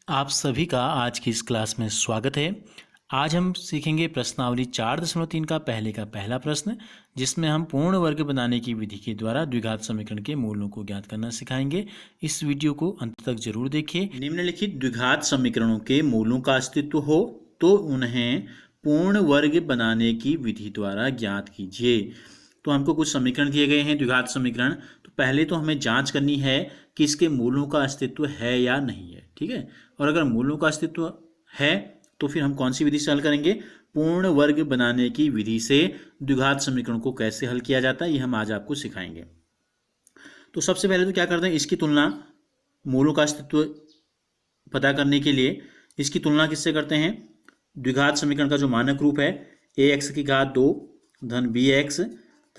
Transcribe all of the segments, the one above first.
आप सभी का आज की इस क्लास में स्वागत है। आज हम सीखेंगे प्रश्नावली 4.3 का पहला प्रश्न, जिसमें हम पूर्ण वर्ग बनाने की विधि के द्वारा द्विघात समीकरण के मूलों को ज्ञात करना सिखाएंगे। इस वीडियो को अंत तक जरूर देखिए। निम्नलिखित द्विघात समीकरणों के मूलों का अस्तित्व हो तो उन्हें पूर्ण वर्ग बनाने की विधि द्वारा ज्ञात कीजिए। तो हमको कुछ समीकरण दिए गए हैं, द्विघात समीकरण। तो पहले तो हमें जांच करनी है कि इसके मूलों का अस्तित्व है या नहीं है, ठीक है। और अगर मूलों का अस्तित्व है तो फिर हम कौन सी विधि से हल करेंगे? पूर्ण वर्ग बनाने की विधि से द्विघात समीकरण को कैसे हल किया जाता है, ये हम आज आपको सिखाएंगे। तो सबसे पहले तो क्या करते हैं, इसकी तुलना, मूलों का अस्तित्व पता करने के लिए इसकी तुलना किससे करते हैं? द्विघात समीकरण का जो मानक रूप है ax की घात 2 धन bx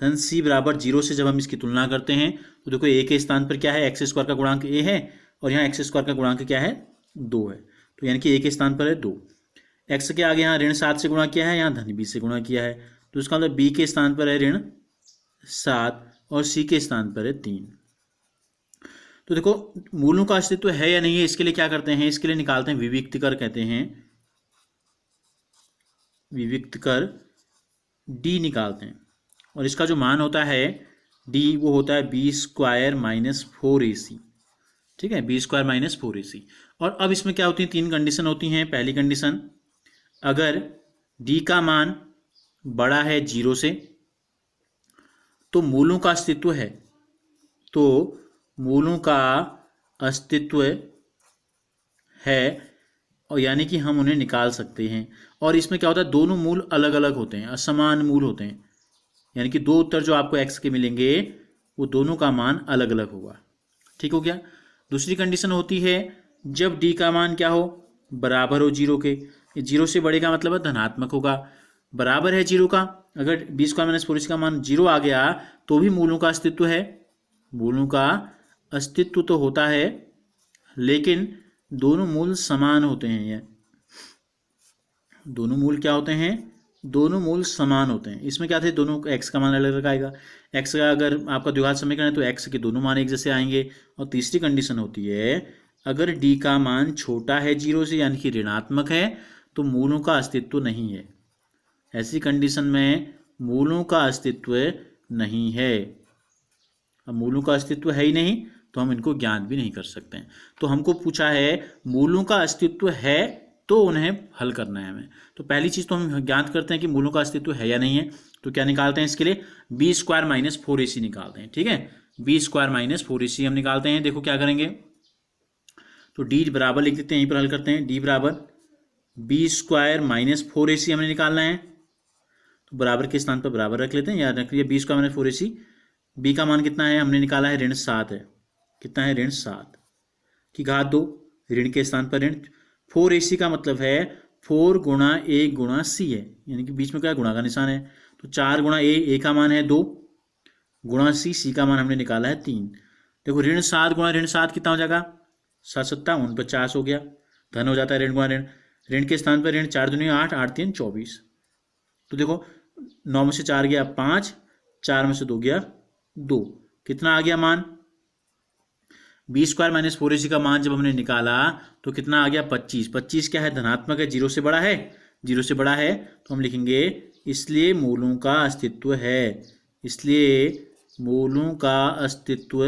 धन c बराबर 0 से जब हम इसकी तुलना करते हैं तो देखो a के स्थान पर क्या है, एक्स स्क्वायर का गुणांक a है और यहाँ एक्स स्क्वायर का गुणांक क्या है, 2 है। तो यानी कि a के स्थान पर है 2। x के आगे यहाँ ऋण 7 से गुणा किया है, यहाँ धन b से गुणा किया है, तो इसका मतलब b के स्थान पर है ऋण 7 और c के स्थान पर है 3। तो देखो मूलों का अस्तित्व है या नहीं है, इसके लिए क्या करते हैं, इसके लिए निकालते हैं विविक्त कर, कहते हैं विविक्त कर d निकालते हैं। और इसका जो मान होता है d वो होता है बी स्क्वायर माइनस 4ac, ठीक है, बी स्क्वायर माइनस 4ac। और अब इसमें क्या होती है, तीन कंडीशन होती हैं। पहली कंडीशन, अगर d का मान बड़ा है 0 से तो मूलों का अस्तित्व है, तो मूलों का अस्तित्व है और यानी कि हम उन्हें निकाल सकते हैं। और इसमें क्या होता है, दोनों मूल अलग अलग होते हैं, असमान मूल होते हैं, यानी कि दो उत्तर जो आपको x के मिलेंगे वो दोनों का मान अलग अलग होगा। ठीक हो गया। दूसरी कंडीशन होती है जब d का मान क्या हो, बराबर हो 0 के। 0 से बड़े का मतलब है धनात्मक होगा, बराबर है 0 का। अगर बी स्क्वायर माइनस 4ac का मान 0 आ गया तो भी मूलों का अस्तित्व है, मूलों का अस्तित्व तो होता है, लेकिन दोनों मूल समान होते हैं। ये दोनों मूल क्या होते हैं, दोनों मूल समान होते हैं। इसमें क्या थे, दोनों x का मान अलग अलग आएगा। x का अगर आपका द्विघात समीकरण है तो x के दोनों मान एक जैसे आएंगे। और तीसरी कंडीशन होती है अगर d का मान छोटा है 0 से यानी कि ऋणात्मक है तो मूलों का अस्तित्व नहीं है। ऐसी कंडीशन में मूलों का अस्तित्व नहीं है। अब मूलों का अस्तित्व है ही नहीं तो हम इनको ज्ञात भी नहीं कर सकते हैं। तो हमको पूछा है मूलों का अस्तित्व है तो उन्हें हल करना है हमें। तो पहली चीज़ तो हम ज्ञात करते हैं कि मूलों का अस्तित्व है या नहीं है। तो क्या निकालते हैं इसके लिए, बी स्क्वायर माइनस 4ac निकालते हैं, ठीक है। बी स्क्वायर माइनस 4ac हम निकालते हैं। देखो क्या करेंगे, तो डी बराबर लिख देते हैं, यहीं पर हल करते हैं। डी बराबर बी स्क्वायर माइनस 4ac हमें निकालना है, तो बराबर के स्थान पर बराबर रख लेते हैं। याद रखिए B square minus 4ac, B का मान कितना है, हमने निकाला है ऋण 7 है। कितना है, ऋण 7 की घात 2, ऋण के स्थान पर ऋण। 4ac का मतलब है 4 गुणा a गुणा c है, यानी कि बीच में क्या गुणा का निशान है। तो 4 गुणा a का मान है 2 गुणा c का मान हमने निकाला है 3। देखो ऋण 7 गुणा ऋण 7 कितना हो जाएगा, 7 सत्ता 49 हो गया। धन हो जाता है ऋण गुणा ऋण, ऋण के स्थान पर ऋण, 4 दूनी 8, 8 3 24। तो देखो 9 में से 4 गया 5, 4 में से 2 गया 2, कितना आ गया मान, बी स्क्वायर माइनस 4ac का मान जब हमने निकाला तो कितना आ गया 25। 25 क्या है, धनात्मक है, 0 से बड़ा है, 0 से बड़ा है तो हम लिखेंगे इसलिए मूलों का अस्तित्व है, इसलिए मूलों का अस्तित्व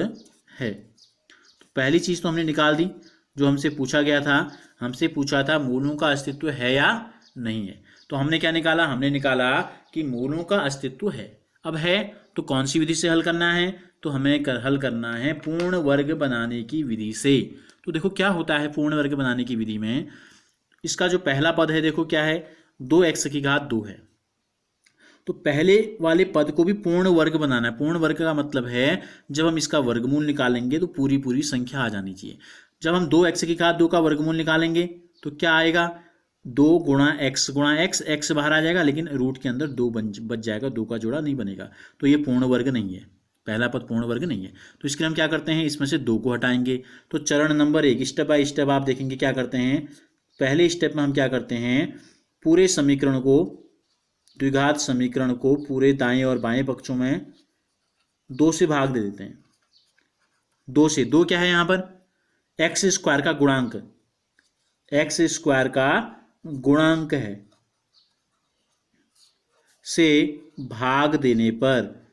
है। तो पहली चीज़ तो हमने निकाल दी जो हमसे पूछा गया था, हमसे पूछा था मूलों का अस्तित्व है या नहीं है। तो हमने क्या निकाला, हमने निकाला कि मूलों का अस्तित्व है। अब है तो कौन सी विधि से हल करना है, तो हमें हल करना है पूर्ण वर्ग बनाने की विधि से। तो देखो क्या होता है पूर्ण वर्ग बनाने की विधि में, इसका जो पहला पद है देखो क्या है, 2x की घात 2 है। तो पहले वाले पद को भी पूर्ण वर्ग बनाना है। पूर्ण वर्ग का मतलब है जब हम इसका वर्गमूल निकालेंगे तो पूरी पूरी संख्या आ जानी चाहिए। जब हम 2x की घात 2 का वर्गमूल निकालेंगे तो क्या आएगा, 2 गुणा x, x बाहर आ जाएगा लेकिन रूट के अंदर 2 बच जाएगा, 2 का जोड़ा नहीं बनेगा। तो ये पूर्ण वर्ग नहीं है, पहला पद पूर्ण वर्ग नहीं है। तो इसके लिए हम क्या करते हैं, इसमें से 2 को हटाएंगे। तो चरण नंबर 1, स्टेप बाय स्टेप आप देखेंगे क्या करते हैं। पहले स्टेप में हम क्या करते हैं, पूरे समीकरण को, द्विघात समीकरण को पूरे दाएं और बाएं पक्षों में 2 से भाग दे देते हैं। 2 से, 2 क्या है यहाँ पर, एक्स स्क्वायर का गुणांक, एक्स स्क्वायर का गुणांक है से भाग देने पर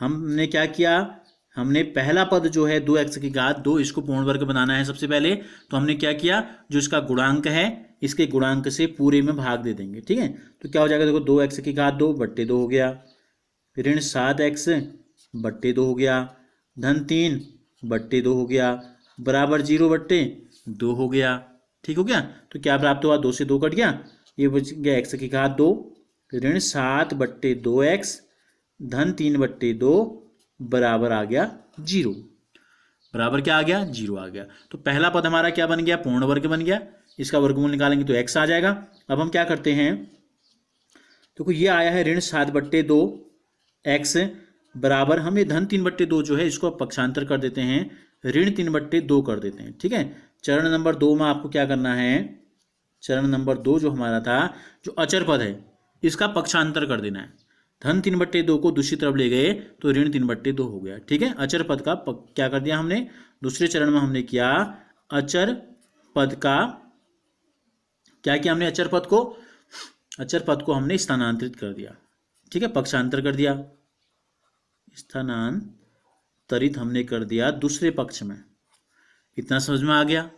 हमने क्या किया, हमने पहला पद जो है 2x की घात 2, इसको पूर्ण वर्ग बनाना है सबसे पहले। तो हमने क्या किया, जो इसका गुणांक है इसके गुणांक से पूरे में भाग दे देंगे। ठीक है, तो क्या हो जाएगा, देखो 2x की घात 2 बट्टे 2 हो गया, ऋण 7x बट्टे 2 हो गया, धन 3 बट्टे 2 हो गया, बराबर 0 बट्टे 2 हो गया। ठीक हो गया, तो क्या प्राप्त हुआ, 2 से 2 कट गया, ये बच गया x की घात 2 ऋण 7 बट्टे 2x धन 3 बट्टे 2 बराबर आ गया 0। बराबर क्या आ गया, 0 आ गया। तो पहला पद हमारा क्या बन गया, पूर्ण वर्ग बन गया। इसका वर्गमूल निकालेंगे तो x आ जाएगा। अब हम क्या करते हैं, देखो ये आया है ऋण 7 बट्टे 2 x बराबर, हम ये धन 3 बट्टे 2 जो है इसको पक्षांतर कर देते हैं, ऋण 3 बट्टे 2 कर देते हैं। ठीक है, चरण नंबर 2 में आपको क्या करना है, चरण नंबर 2 जो हमारा था, जो अचर पद है इसका पक्षांतर कर देना है। धन 3 बट्टे 2 को दूसरी तरफ ले गए तो ऋण 3 बट्टे 2 हो गया। ठीक है, अचर पद का क्या कर दिया हमने, दूसरे चरण में हमने किया अचर पद का, क्या किया हमने, अचर पद को हमने स्थानांतरित कर दिया। ठीक है, पक्षांतर कर दिया, स्थानांतरित हमने कर दिया दूसरे पक्ष में। इतना समझ में आ गया।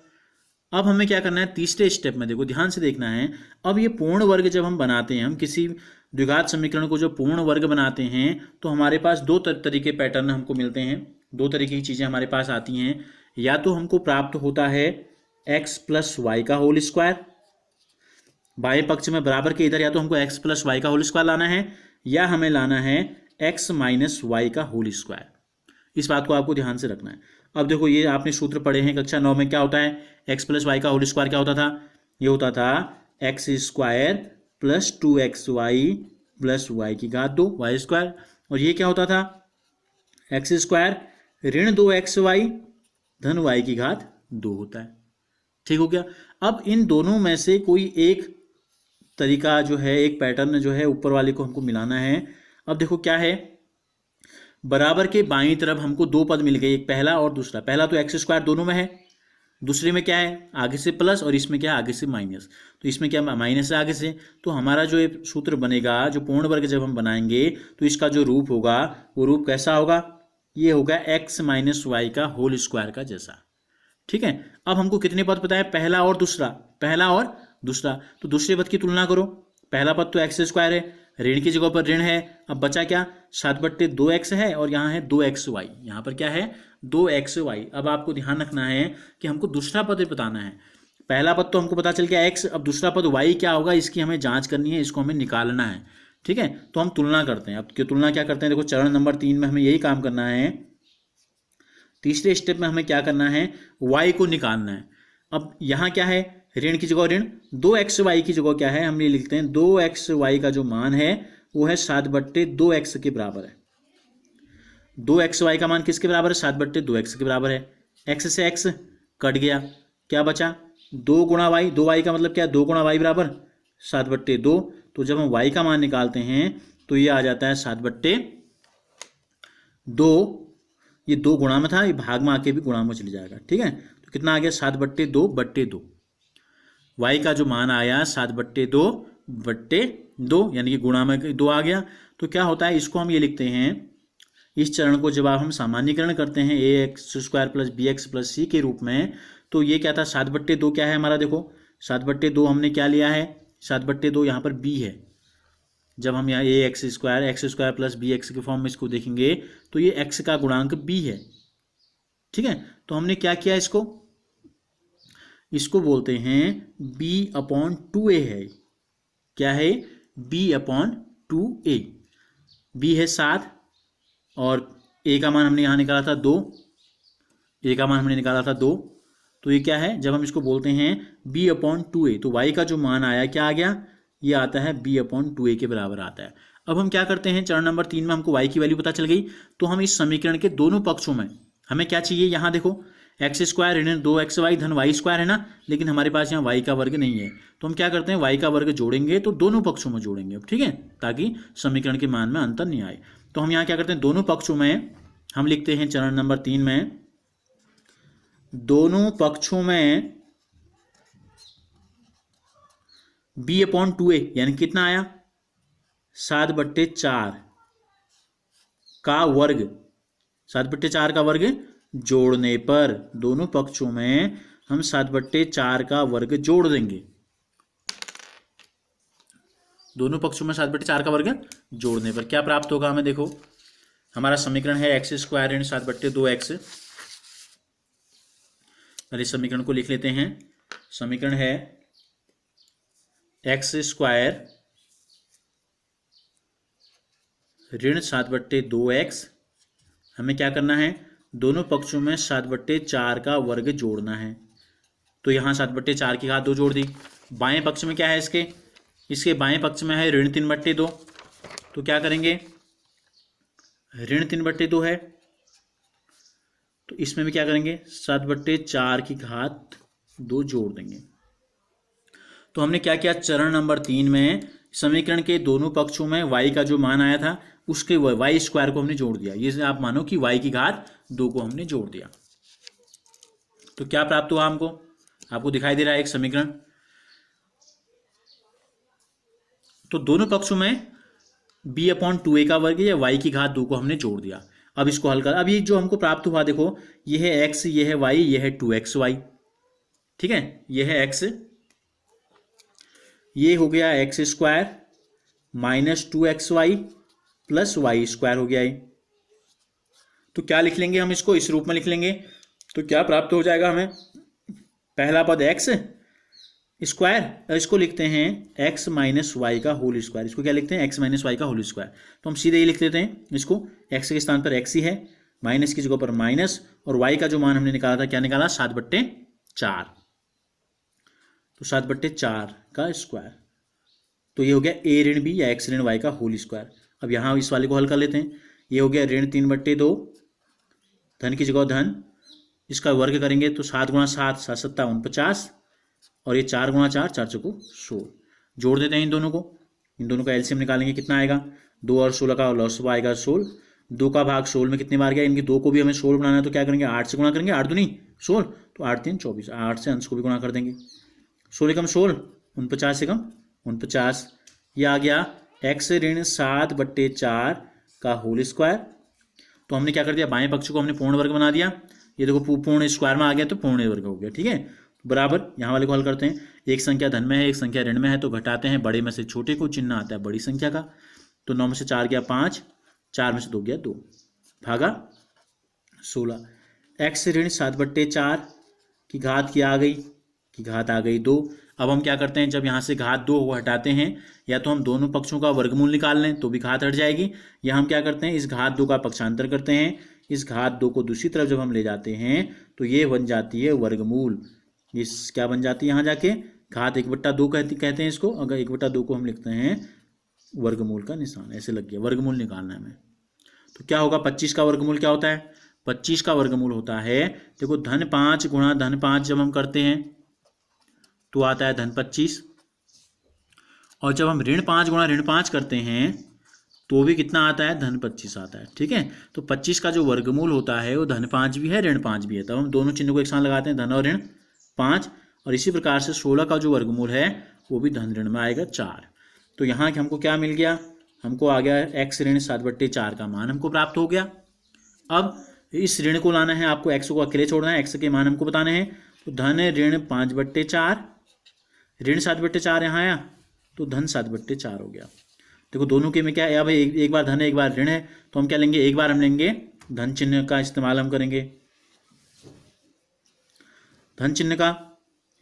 अब हमें क्या करना है, तीसरे स्टेप में देखो ध्यान से देखना है। अब ये पूर्ण वर्ग जब हम बनाते हैं, हम किसी द्विघात समीकरण को जो पूर्ण वर्ग बनाते हैं तो हमारे पास दो तरीके पैटर्न हमको मिलते हैं, दो तरीके की चीज़ें हमारे पास आती हैं। या तो हमको प्राप्त होता है x प्लस वाई का होल स्क्वायर, बाएं पक्ष में बराबर के इधर या तो हमको x प्लस वाई का होल स्क्वायर लाना है, या हमें लाना है x माइनस वाई का होल स्क्वायर। इस बात को आपको ध्यान से रखना है। अब देखो ये आपने सूत्र पढ़े हैं कक्षा 9 में, क्या होता है, x प्लस वाई का होल स्क्वायर क्या होता था, ये होता था x square plus 2xy plus y की घात 2 वाई स्क्वायर। और ये क्या होता था, एक्स स्क्वायर ऋण 2xy धन वाई की घात 2 होता है। ठीक हो गया। अब इन दोनों में से कोई एक तरीका जो है, एक पैटर्न जो है ऊपर वाले को हमको मिलाना है। अब देखो क्या है, बराबर के बाईं तरफ हमको दो पद मिल गए, एक पहला और दूसरा। पहला तो एक्स स्क्वायर दोनों में है, दूसरे में क्या है, आगे से प्लस और इसमें क्या है, आगे से माइनस। तो इसमें क्या माइनस है आगे से, तो हमारा जो ये सूत्र बनेगा, जो पूर्ण वर्ग जब हम बनाएंगे तो इसका जो रूप होगा वो रूप कैसा होगा, ये होगा एक्स माइनस वाई का होल स्क्वायर का जैसा। ठीक है, अब हमको कितने पद पता है, पहला और दूसरा, पहला और दूसरा। तो दूसरे पद की तुलना करो, पहला पद तो एक्स स्क्वायर है, ऋण की जगह पर ऋण है, अब बचा क्या, 7/2x है और यहाँ है 2xy, यहाँ पर क्या है 2xy। अब आपको ध्यान रखना है कि हमको दूसरा पद बताना है। पहला पद तो हमको पता चल गया x, अब दूसरा पद y क्या होगा इसकी हमें जांच करनी है, इसको हमें निकालना है। ठीक है, तो हम तुलना करते हैं। अब तुलना क्या करते हैं, देखो चरण नंबर 3 में हमें यही काम करना है। तीसरे स्टेप में हमें क्या करना है, y को निकालना है। अब यहाँ क्या है, ऋण की जगह ऋण, 2xy की जगह क्या है, हम ये लिखते हैं 2xy का जो मान है वो है 7/2x के बराबर है। 2xy का मान किसके बराबर है, 7/2x के बराबर है। x से x कट गया, क्या बचा 2 गुणा वाई, 2y का मतलब क्या, 2 गुणा वाई बराबर 7/2। तो जब हम y का मान निकालते हैं तो ये आ जाता है 7/2। ये 2 गुणा में था, ये भाग में आके भी गुणा में चले जाएगा। ठीक है, तो कितना आ गया 7/2/2। y का जो मान आया 7/2/2 यानी कि गुणा में 2 आ गया। तो क्या होता है, इसको हम ये लिखते हैं, इस चरण को जब हम सामान्यीकरण करते हैं ax² plus bx plus c के रूप में, तो ये क्या था 7/2 क्या है हमारा, देखो 7/2 हमने क्या लिया है, 7/2 यहाँ पर b है। जब हम यहाँ ax² प्लस bx के फॉर्म में इसको देखेंगे तो ये x का गुणांक b है। ठीक है, तो हमने क्या किया, इसको बोलते हैं b/2a है। क्या है, b/2a। b है 7 और a का मान हमने यहाँ निकाला था 2, a का मान हमने निकाला था 2। तो ये क्या है, जब हम इसको बोलते हैं b/2a, तो y का जो मान आया क्या आ गया, ये आता है b/2a के बराबर आता है। अब हम क्या करते हैं, चरण नंबर 3 में हमको y की वैल्यू पता चल गई, तो हम इस समीकरण के दोनों पक्षों में हमें क्या चाहिए, यहाँ देखो x² ऋण 2xy धन y² है ना, लेकिन हमारे पास यहाँ y का वर्ग नहीं है। तो हम क्या करते हैं, y का वर्ग जोड़ेंगे तो दोनों पक्षों में जोड़ेंगे। ठीक है, ताकि समीकरण के मान में अंतर नहीं आए। तो हम यहाँ क्या करते हैं, दोनों पक्षों में हम लिखते हैं, चरण नंबर 3 में दोनों पक्षों में बी अपॉन 2a यानी कितना आया 7/4 का वर्ग, 7/4 का वर्ग जोड़ने पर, दोनों पक्षों में हम 7/4 का वर्ग जोड़ देंगे, दोनों पक्षों में 7/4 का वर्ग जोड़ने पर क्या प्राप्त होगा हमें। देखो हमारा समीकरण है x² ऋण 7/2x। पहले समीकरण को लिख लेते हैं। समीकरण है x² ऋण 7/2x। हमें क्या करना है, दोनों पक्षों में 7/4 का वर्ग जोड़ना है। तो यहाँ 7/4 की घात 2 जोड़ दी। बाएं पक्ष में क्या है इसके बाएं पक्ष में है ऋण 3/2। तो क्या करेंगे, ऋण 3/2 है तो इसमें भी क्या करेंगे 7/4 की घात 2 जोड़ देंगे। तो हमने क्या किया, चरण नंबर 3 में समीकरण के दोनों पक्षों में y का जो मान आया था उसके y² को हमने जोड़ दिया। ये आप मानो कि y की घात 2 को हमने जोड़ दिया। तो क्या प्राप्त हुआ हमको, आपको दिखाई दे रहा है एक समीकरण। तो दोनों पक्षों में b/2a का वर्ग या y की घात 2 को हमने जोड़ दिया। अब इसको हल कर, अब ये जो हमको प्राप्त हुआ देखो, ये है x, ये है y, ये है 2xy। ठीक है, ये है x, ये हो गया x² minus 2xy plus y² हो गया ये। तो क्या लिख लेंगे हम, इसको इस रूप में लिख लेंगे। तो क्या प्राप्त हो जाएगा हमें, पहला पद x स्क्वायर, इसको लिखते हैं x माइनस वाई का होल स्क्वायर। इसको क्या लिखते हैं, x माइनस वाई का होल स्क्वायर। तो हम सीधे ही लिख देते हैं इसको, x के स्थान पर x ही है, माइनस की जगह पर माइनस, और y का जो मान हमने निकाला था, क्या निकाला 7/4। तो 7/4 का स्क्वायर। तो ये हो गया a ऋण b या x ऋण y का होल स्क्वायर। अब यहाँ इस वाले को हल कर लेते हैं। ये हो गया ऋण 3/2, धन की जगह धन, इसका वर्ग करेंगे तो 7 × 7 7 7 49, और ये 4 × 4 4 चौको 16। जोड़ देते हैं इन दोनों को, इन दोनों का एलसीएम निकालेंगे, कितना आएगा 2 और 16 का लॉस आएगा 16। 2 का भाग 16 में कितनी बार गया, इनकी 2 को भी हमें 16 बनाना है। तो क्या करेंगे 8 से गुणा करेंगे, 8 दूनी 16, तो 8 3 24, 8 से अंश को भी गुणा कर देंगे। 16 कम 16, 49 से कम 49। ये आ गया x ऋण 7/4 का होल स्क्वायर। तो हमने क्या कर दिया, बाएं पक्ष को हमने पूर्ण वर्ग बना दिया। ये देखो पूर्ण स्क्वायर में आ गया तो पूर्ण वर्ग हो गया। ठीक है, बराबर यहाँ वाले को हल करते हैं। एक संख्या धन में है, एक संख्या ऋण में है, तो घटाते हैं बड़े में से छोटे को, चिन्ह आता है बड़ी संख्या का। तो 9 में से 4 गया 5, 4 में से 2 गया 2, भागा 16। x ऋण 7/4 की घात क्या आ गई, की घात आ गई 2। अब हम क्या करते हैं, जब यहाँ से घात 2 को हटाते हैं, या तो हम दोनों पक्षों का वर्गमूल निकाल लें तो भी घात हट जाएगी, या हम क्या करते हैं इस घात 2 का पक्षांतर करते हैं। इस घात 2 को दूसरी तरफ जब हम ले जाते हैं तो ये बन जाती है वर्गमूल। इस क्या बन जाती है, यहाँ जाके घात 1/2 कहते हैं इसको। अगर 1/2 को हम लिखते हैं वर्गमूल का निशान, ऐसे लग गया, वर्गमूल निकालना है हमें। तो क्या होगा, 25 का वर्गमूल क्या होता है, 25 का वर्गमूल होता है, देखो धन 5 गुणा धन 5 जब हम करते हैं तो आता है धन 25, और जब हम ऋण 5 गुणा ऋण 5 करते हैं तो भी कितना आता है, धन 25 आता है। ठीक है, तो 25 का जो वर्गमूल होता है वो धन 5 भी है ऋण 5 भी है। तब हम दोनों चिन्हों को एक साथ लगाते हैं, धन और ऋण 5, और इसी प्रकार से 16 का जो वर्गमूल है वो भी धन ऋण में आएगा 4। तो यहाँ हमको क्या मिल गया, हमको आ गया x ऋण 7/4 का मान हमको प्राप्त हो गया। अब इस ऋण को लाना है, आपको x को अकेले छोड़ना है, x के मान हमको बताने हैं। तो धन ऋण 5/4, ऋण 7/4 यहाँ आया तो धन 7/4 हो गया। देखो दोनों के में क्या है, अब एक बार धन है एक बार ऋण है, तो हम क्या लेंगे, एक बार हम लेंगे धन चिन्ह का इस्तेमाल हम करेंगे। धन चिन्ह का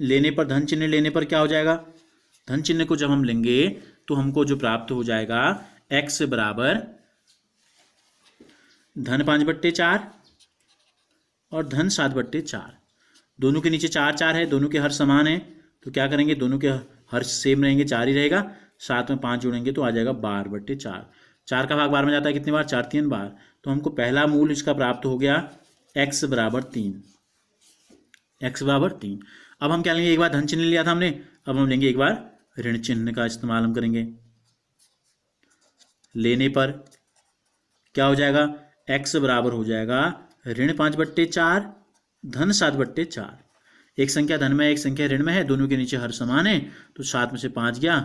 लेने पर, धन चिन्ह लेने पर क्या हो जाएगा, धन चिन्ह को जब हम लेंगे तो हमको जो प्राप्त हो जाएगा x बराबर धन 5/4 और धन 7/4। दोनों के नीचे 4 4 है, दोनों के हर समान है, तो क्या करेंगे, दोनों के हर सेम रहेंगे, 4 ही रहेगा, साथ में 5 जोड़ेंगे तो आ जाएगा 12/4। 4 का भाग 12 में जाता है कितनी बार, 4 3 बार। तो हमको पहला मूल इसका प्राप्त हो गया x बराबर 3, x बराबर 3। अब हम क्या लेंगे, एक बार धन चिन्ह लिया था हमने, अब हम लेंगे एक बार ऋण चिन्ह का इस्तेमाल हम करेंगे। लेने पर क्या हो जाएगा, x बराबर हो जाएगा ऋण 5/4 धन 7/4। एक संख्या धन में है, एक संख्या ऋण में है, दोनों के नीचे हर समान है, तो 7 में से 5 गया,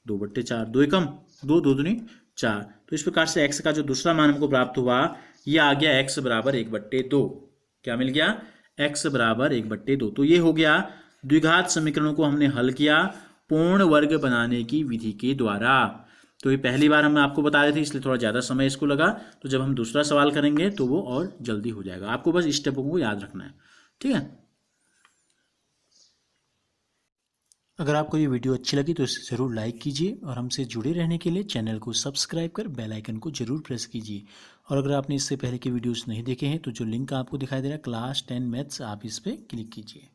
2/4, 2 एकम 2, 2 दूनी 4। तो इस प्रकार से x का जो दूसरा मान हमको प्राप्त हुआ ये आ गया x बराबर 1/2। क्या मिल गया? x बराबर 1/2। तो ये हो गया द्विघात समीकरणों को हमने हल किया पूर्ण वर्ग बनाने की विधि के द्वारा। तो ये पहली बार हम आपको बता रहे थे इसलिए थोड़ा ज़्यादा समय इसको लगा, तो जब हम दूसरा सवाल करेंगे तो वो और जल्दी हो जाएगा। आपको बस स्टेपों को याद रखना है, ठीक है। अगर आपको ये वीडियो अच्छी लगी तो इसे ज़रूर लाइक कीजिए और हमसे जुड़े रहने के लिए चैनल को सब्सक्राइब कर बेल आइकन को जरूर प्रेस कीजिए। और अगर आपने इससे पहले के वीडियोस नहीं देखे हैं तो जो लिंक आपको दिखाई दे रहा है क्लास 10 मैथ्स, आप इस पर क्लिक कीजिए।